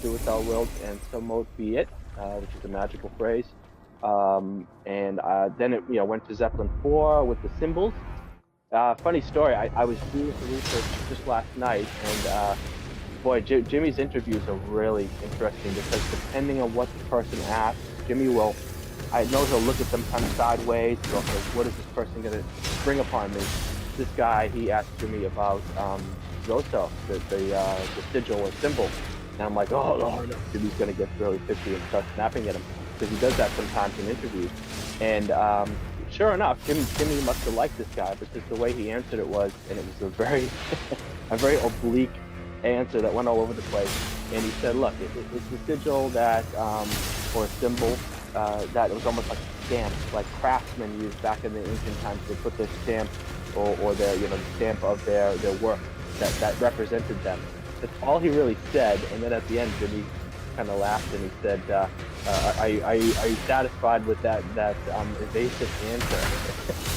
do what thou wilt, and so mote be it, which is a magical phrase. And then it went to Zeppelin 4 with the symbols. Funny story, I was doing some research just last night, and boy, Jimmy's interviews are really interesting because depending on what the person asks, Jimmy will, I know he'll look at them kind of sideways, go, okay, what is this person going to bring upon me? This guy, he asked Jimmy about Zoso, the sigil or symbol. And I'm like, oh, no, Jimmy's going to get really pissy and start snapping at him, because he does that sometimes in interviews. And sure enough, Jimmy must have liked this guy, because the way he answered it was, and it was a very, a very oblique answer that went all over the place. And he said, look, it's the sigil that, or a symbol, that it was almost like a stamp, like craftsmen used back in the ancient times. They put their stamp or their, the stamp of their work that represented them. That's all he really said. And then at the end, Jimmy kind of laughed and he said, are you satisfied with that evasive answer?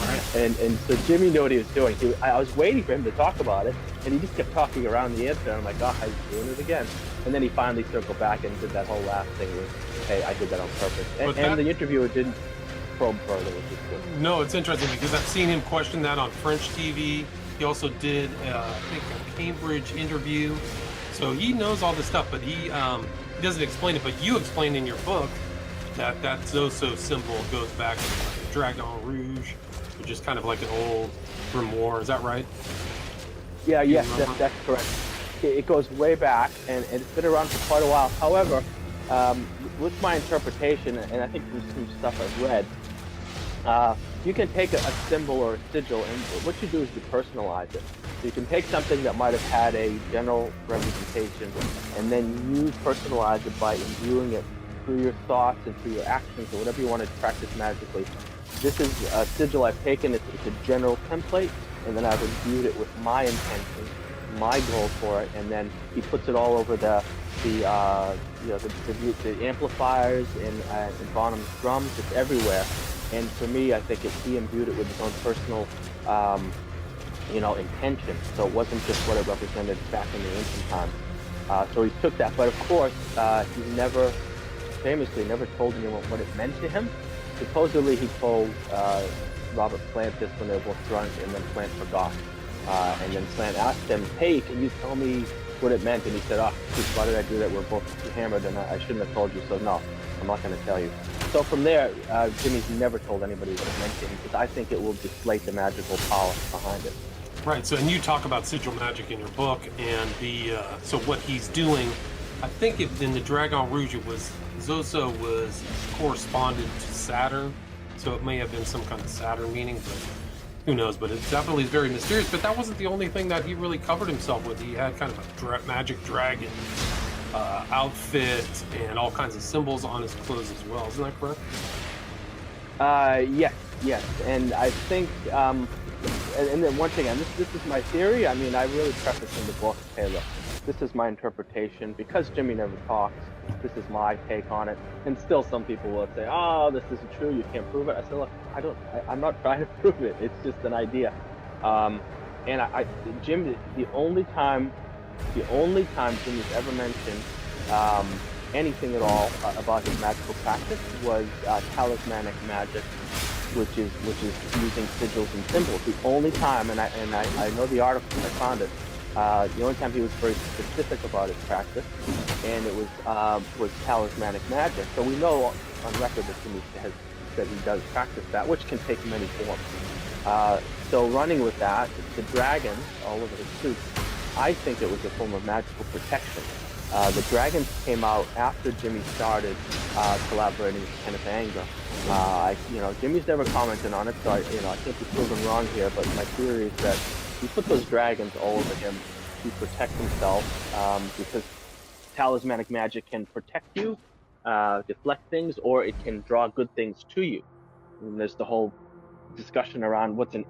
Right. And so Jimmy knew what he was doing. I was waiting for him to talk about it, and he just kept talking around the answer. And I'm like, oh, he's doing it again. And then he finally circled back and did that whole last thing with, hey, I did that on purpose. And the interviewer didn't probe further, which is good. No, it's interesting because I've seen him question that on French TV. He also did, I think, a Cambridge interview. So he knows all this stuff, but he doesn't explain it. But you explain in your book that Zoso symbol goes back to like Dragon Rouge, which is kind of like an old grimoire. Is that right? Yeah, yes, that's correct. It goes way back, and it's been around for quite a while. However, with my interpretation, and I think from some stuff I've read, you can take a symbol or a sigil, and what you do is you personalize it. So you can take something that might have had a general representation, and then you personalize it by imbuing it through your thoughts and through your actions or whatever you want to practice magically. This is a sigil I've taken. It's a general template, and then I've imbued it with my intention, my goal for it, and then he puts it all over the amplifiers and Bonham's drums. It's everywhere. And for me, I think he imbued it with his own personal, intention. So it wasn't just what it represented back in the ancient times. So he took that, but of course, he famously never told anyone what it meant to him. Supposedly, he told Robert Plant this when they were both drunk, and then Plant forgot. And then Plant asked him, hey, can you tell me what it meant? And he said, oh, why did I do that? We're both hammered, and I shouldn't have told you. So no, I'm not going to tell you. So from there, Jimmy's never told anybody what it meant to him, because I think it will deflate the magical power behind it. Right. So, and you talk about sigil magic in your book, and so what he's doing. I think in the Dragon Rouge, it was Zoso was corresponded to Saturn, so it may have been some kind of Saturn meaning, but who knows? But it definitely is very mysterious. But that wasn't the only thing that he really covered himself with. He had kind of a magic dragon outfit and all kinds of symbols on his clothes as well. Isn't that correct? Yes. And I think, and then one thing, and this is my theory. I mean, I really preface in the book, hey, look, this is my interpretation. Because Jimmy never talks, this is my take on it. And still some people will say, oh, this isn't true, you can't prove it. I said, look, I'm not trying to prove it. It's just an idea. And Jim, the only time Jimmy's ever mentioned anything at all about his magical practice was talismanic magic, which is using sigils and symbols. The only time, and I know the article, I found it. The only time he was very specific about his practice, and it was talismanic magic. So we know on record that Jimmy has said he does practice that, which can take many forms. So running with that, the dragons all over his suit, I think it was a form of magical protection. The dragons came out after Jimmy started collaborating with Kenneth Anger. Jimmy's never commented on it, so I can't be proven wrong here. But my theory is that he put those dragons all over him to protect himself, because talismanic magic can protect you, deflect things, or it can draw good things to you. And there's the whole discussion around what's an